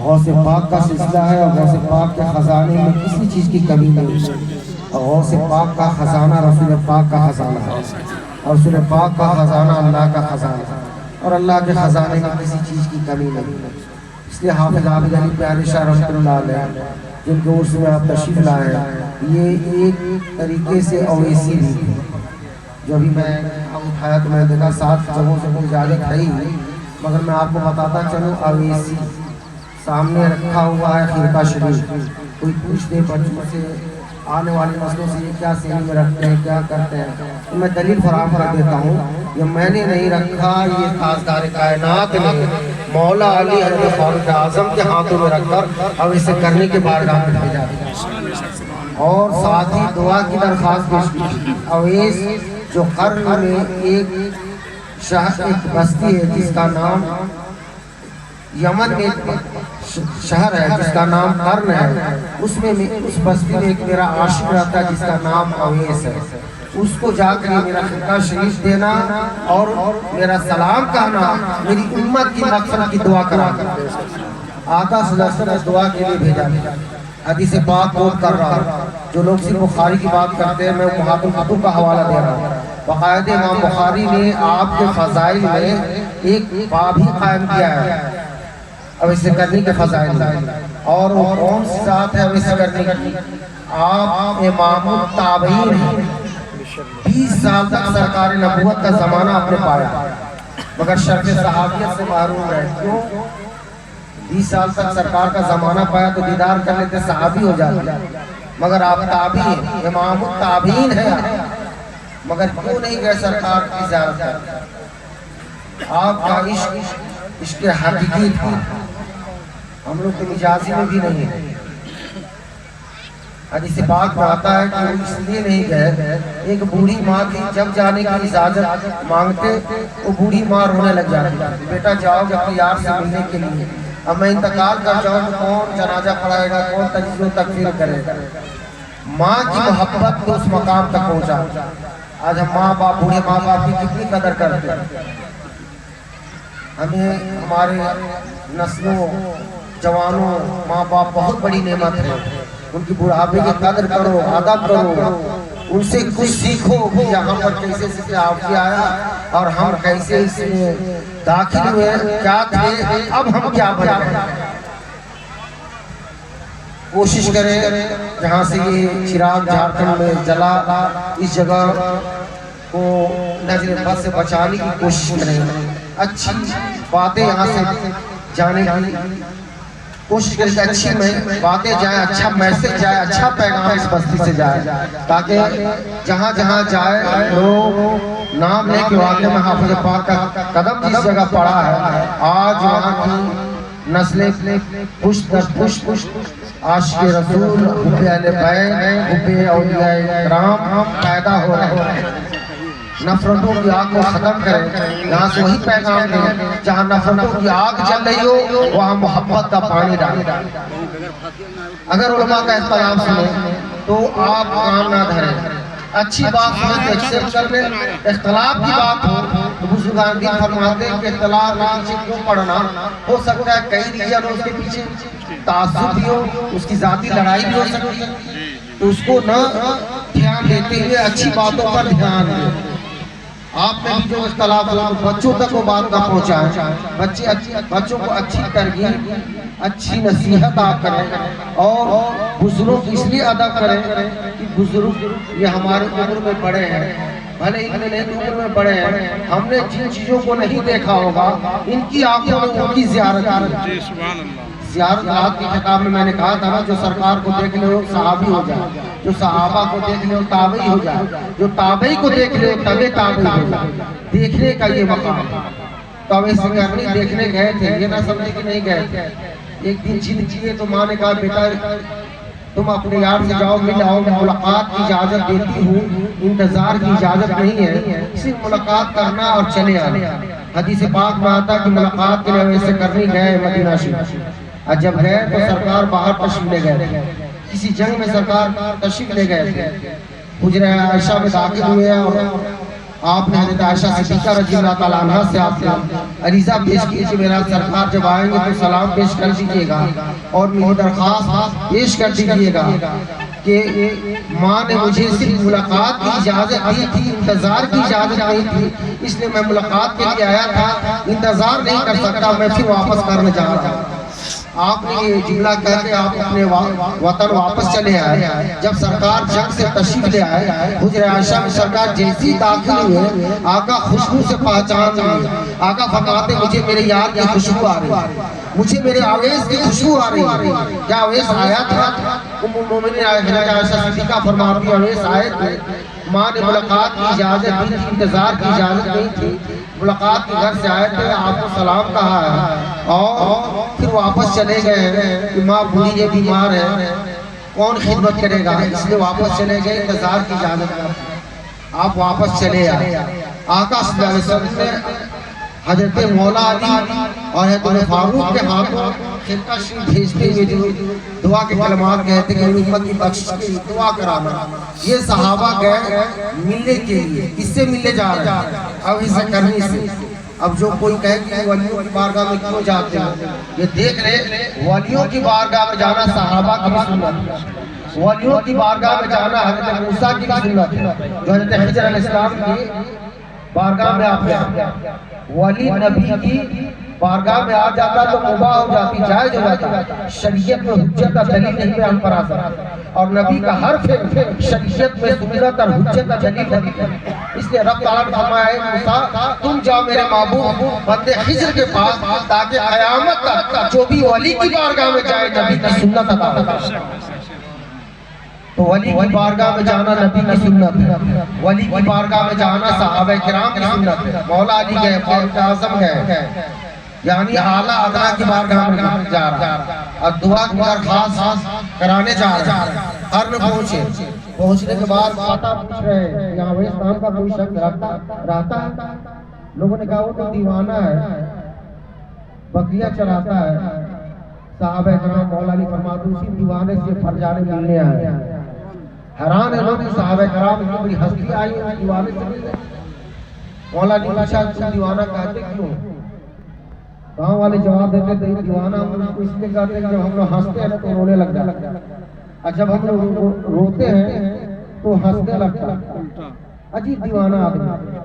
غوث پاک کا سلسلہ ہے اور غوث پاک کے خزانے میں کسی چیز کی کمی نہیں ہے۔ غوث پاک کا خزانہ رسول پاک کا خزانہ ہے، اور رسول پاک کا خزانہ اللہ کا خزانہ ہے، اور اللہ کے خزانے میں کسی چیز کی کمی نہیں ہے۔ اس لیے حافظ عابد علی پیارے شاہ رحمۃ اللہ علیہ جن کے عرس میں آپ تشریف لائے، یہ ایک طریقے سے اویسی بھی تھے۔ جو ابھی میں اٹھایا تو میں دیکھا 7 جگہوں سے کوئی اجازت ہے ہی، مگر میں آپ کو بتاتا چلوں اویسی سامنے رکھا ہوا ہے خرقہ شریف۔ کوئی پوچھ دے بچوں سے، آنے والی نسلوں سے، یہ کیا سینے میں رکھتے ہیں، کیا کرتے ہیں، تو میں دلیل فراہم کر دیتا ہوں۔ یہ میں نے نہیں رکھا، یہ تاجدار کائنات نے مولا علی حضرت فاروق اعظم کے ہاتھوں میں رکھ کر اب اسے کرنے کے بارگاہ میں بھیجا دیا، اور ساتھ ہی دعا کی درخواست پیش کی۔ اویس جو قرن میں ایک بستی ہے جس کا نام یمن میں شہر ہے جس کا نام قرن ہے، اس بستی میں ایک میرا عاشق رہتا ہے جس کا نام اویس ہے۔ اس کو جا کر میرا خرقہ شریف دینا اور میرا سلام کہنا، میری امت کی مغفرت کی دعا کرا کر آقا صلی اللہ علیہ وسلم نے دعا کے لیے بھیجا۔ حدیث پاک کوٹ کر رہا ہوں، جو لوگ صرف بخاری کی بات کرتے ہیں میں امہات الکتب کا حوالہ دے رہا ہوں۔ باقاعدہ امام بخاری نے آپ کے فضائل میں ایک باب ہی قائم کیا ہے اب اسے کرنے کے فضائل میں، اور وہ کون سی ذات ہے اب اسے کرنے کی؟ آپ امام التابعین ہیں۔ 20 سال تک سرکار نبوت کا زمانہ آپ نے پایا، مگر شرف صحابیت سے محروم رہے۔ کیوں؟ 20 سال تک سرکار کا زمانہ پایا تو دیدار کر لیتے، صحابی ہو جاتے، مگر آپ تابعی ہیں، امام التابعین ہیں، مگر کیوں نہیں گئے سرکار کی زیارت کرتے؟ آپ کا عشق حقیقی تھا، ہم لوگ تو مجازی میں بھی نہیں ہیں۔ حدیث پاک میں آتا ہے کہ وہ اس لیے نہیں گئے، ایک بوڑھی ماں تھی، جب جانے کی اجازت مانگتے وہ بوڑھی ماں رونے لگ جاتی، بیٹا جاؤ گے اپنے یار سے ملنے کے لیے، اب میں انتقال کر جاؤں تو کون جنازہ پڑھائے گا، کون تجزیہ و تکفیر کرے گا؟ ماں کی محبت کو اس مقام تک پہنچا۔ آج ہم ماں باپ، بوڑھے ماں باپ کی کتنی قدر کرتے ہیں۔ ہمیں ہمارے نسلوں، جوانوں، ماں باپ بہت بڑی نعمت ہے، ان کی بڑھاپے کی قدر کرو، ادب کرو، ان سے کچھ سیکھو کہ یہاں پر کیسے سے آپ آیا اور ہم کیسے اس میں داخل ہوئے، کیا تھے، اب ہم کیا بن گئے۔ کوشش کریں جہاں سے یہ چراغ جھارکھنڈ میں جلا، اس جگہ کو نظر بد سے بچانے کی کوشش کریں، اچھی باتیں یہاں سے جانے کی کوشش کریں کہ اچھی باتیں جائیں، اچھا میسج جائے، اچھا پیغام اس بستی سے جائے، تاکہ جہاں جہاں جائے لوگ نام لے کے واقعہ میں حافظ پاک کا قدم جس جگہ پڑا ہے، آج وہاں کی نسلیں پشت در پشت عاشق رسول، حب اہل بیت، حب اولیاء کرام پیدا ہو رہے ہیں۔ نفرتوں کی آگ کو ختم کریں، یہاں سے وہی پیغام دیں، جہاں نفرتوں کی آگ جل رہی ہو وہاں محبت کا پانی ڈالیں۔ اگر علماء کا اختلاف سنیں تو آپ کام نہ دھریں، اچھی بات سنیں تو ایکسپٹ کر لیں، اختلاف کی بات ہو تو بزرگان دین فرماتے ہیں کہ اختلاف کے پیچھے کیوں پڑنا، ہو سکتا ہے کئی ریجن ہو اس کے پیچھے، تعصب بھی ہو، اس کی ذاتی لڑائی بھی ہو سکتی ہے، تو اس کو نہ دھیان دیتے ہوئے اچھی باتوں پر دھیان دیں۔ آپ میں بھی جو اختلاف ہو بچوں تک وہ بات نہ پہنچائیں، بچوں کو اچھی ترغیب، اچھی نصیحت آپ کریں، اور بزرگ اس لیے ادب کریں کہ بزرگ یہ ہمارے عمر میں بڑے ہیں، بھلے اتنے نہیں عمر میں بڑے ہیں، ہم نے جن چیزوں کو نہیں دیکھا ہوگا ان کی آنکھوں میں ان کی زیارت کی۔ زیارت رات کی خطاب میں نے کہا تھا نا، جو سرکار کو دیکھ لے ہو صحابی ہو جائے، جو صحابہ کو دیکھ لے ہو تابعی ہو جائے، جو تابعی کو دیکھ لے ہو تبے تابعی ہو جائے۔ دیکھنے کا یہ مقام ہے۔ تو اب ایسے کرنی دیکھنے گئے تھے، یہ نہ سمجھے کہ نہیں گئے تھے۔ ایک دن جد کیے تو ماں نے کہا بیٹا تم اپنے یار سے جاؤ، مل آؤ، ملاقات کی اجازت دیتی ہوں، انتظار کی اجازت نہیں ہے، صرف ملاقات کرنا اور چلے آنا۔ حدیث پاک میں آتا کہ ملاقات کے لیے ویسے کرنی گئے مدینہ شریف، اور جب گئے تو سرکار باہر تشریف لے گئے تھے، کسی جنگ میں سرکار تشریف لے گئے تھے، حجرہ عائشہ میں داخل ہوئے اور آپ نے حضرت عائشہ صدیقہ رضی اللہ تعالیٰ عنہ سے آپ نے عریضہ پیش کی کہ میرا سرکار جب آئیں گے تو سلام پیش کر دیجئے گا اور میری درخواست پیش کر دیجئے گا کہ ماں نے مجھے صرف ملاقات کی اجازت دی تھی، انتظار کی اجازت نہیں تھی، اس لیے میں ملاقات کے لیے آیا تھا، انتظار نہیں کر سکتا، میں پھر واپس کرنے جا رہا ہوں۔ آپ نے یہ جملہ کہہ کے آپ اپنے وطن واپس چلے آئے۔ جب سرکار جنگ سے تشریف لے آئے، حجرہ عائشہ میں سرکار جیسی داخل ہوئے، آقا خوشبو سے پہچان لیے۔ آقا فرماتے مجھے میرے یار کی خوشبو آ رہی ہے، مجھے میرے اویس کی خوشبو آ رہی ہے۔ کیا اویس آیا تھا؟ ام المومنین حضرت عائشہ صدیقہ فرماتی اویس آئے تھے، ماں نے ملاقات کی اجازت دی تھی، انتظار کی اجازت نہیں تھی، ملاقات کے گھر سے آئے تھے، آپ کو سلام کہا ہے اور پھر واپس چلے گئے کہ ماں بوڑھی ہے، بیمار ہے، کون خدمت کرے گا، اس لیے واپس چلے گئے، انتظار کی اجازت کرتے آپ واپس چلے آئے۔ آقا صلی اللہ علیہ وسلم نے حضرت مولا علی اور حضرت فاروق کے ہاتھوں خرقہ شریف بھیجتے ہوئے جو دعا کے کلمات کہتے کہ امت کی بخشش کی دعا کرانا، یہ صحابہ گئے ملنے کے لیے، کس سے ملنے جا رہے ہیں؟ اب اسے کرنے سے۔ اب جو کوئی کہے کہ ولیوں کی بارگاہ میں کیوں جاتے ہیں، یہ دیکھ لے ولیوں کی بارگاہ میں جانا صحابہ کی سنت ہے، ولیوں کی بارگاہ میں جانا حضرت موسیٰ کی سنت ہے، جو حضرت خضر علیہ السلام کی بارگاہ میں آپ گئے۔ ولی نبی کی بارگاہ میں آ جاتا تو مباح ہو جاتی، جائز ہو جاتا، شریعت میں حجت اور دلیل نہیں پہ ہم پر آ سکتا، اور نبی کا ہر فعل شریعت میں سنت اور حجت اور دلیل ہے۔ اس لیے رب تعالیٰ نے فرمایا ہے موسیٰ تم جاؤ میرے محبوب بندے خضر کے پاس تاکہ قیامت تک جو بھی ولی کی بارگاہ میں جائے نبی کی سنت ادا ہو۔ تو ولی کی بارگاہ میں جانا نبی کی سنت ہے، ولی کی بارگاہ میں جانا صحابہ کرام کی سنت ہے۔ مولا علی گئے، فاروق اعظم گئے، یعنی اعلیٰ ادنا کی بارگاہ میں جا رہا ہے اور دعا کی درخواست کرانے جا رہا ہے۔ ہر میں پہنچنے کے بعد پتہ پوچھ رہے ہیں یہاں اویس نام کا کوئی شخص رہتا ہے؟ لوگوں نے کہا وہ تو دیوانہ ہے، بکریاں چراتا ہے۔ صحابہ کرام مولا علی فرماتے اسی دیوانے سے فرجانے ملنے آئے۔ حیران ہے لوگ صحابہ کرام کی بڑی ہستی آئی ہے دیوانے سے ملنے۔ مولا علی پوچھا تم دیوانہ کہتے کیوں؟ گاؤں والے جواب دیتے تھے دیوانہ ہم اس لیے کہتے ہیں کہ جب ہم لوگ ہنستے ہیں تو رونے لگ جاتے ہیں، اور جب ہم لوگ روتے ہیں تو ہنسنے لگتا ہے، عجیب دیوانہ آدمی۔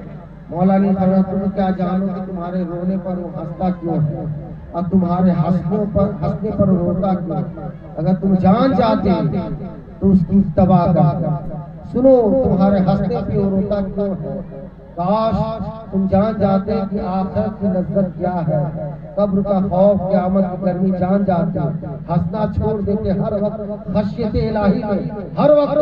مولا علی فرمایا تم کیا جانو کہ تمہارے رونے پر وہ ہنستا کیوں ہے اور تمہارے ہنسنے پر روتا کیوں؟ اگر تم جان جاتے تو اس کی تباہ کر۔ سنو تمہارے ہنسنے پہ وہ روتا کیوں ہے؟ کاش تم جان جاتے کہ آخرت کی لذت کیا ہے، قبر کا خوف، قیامت کی گرمی جان جاتے، ہنسنا چھوڑ دیتے ہر وقت خشیت الہی میں، ہر وقت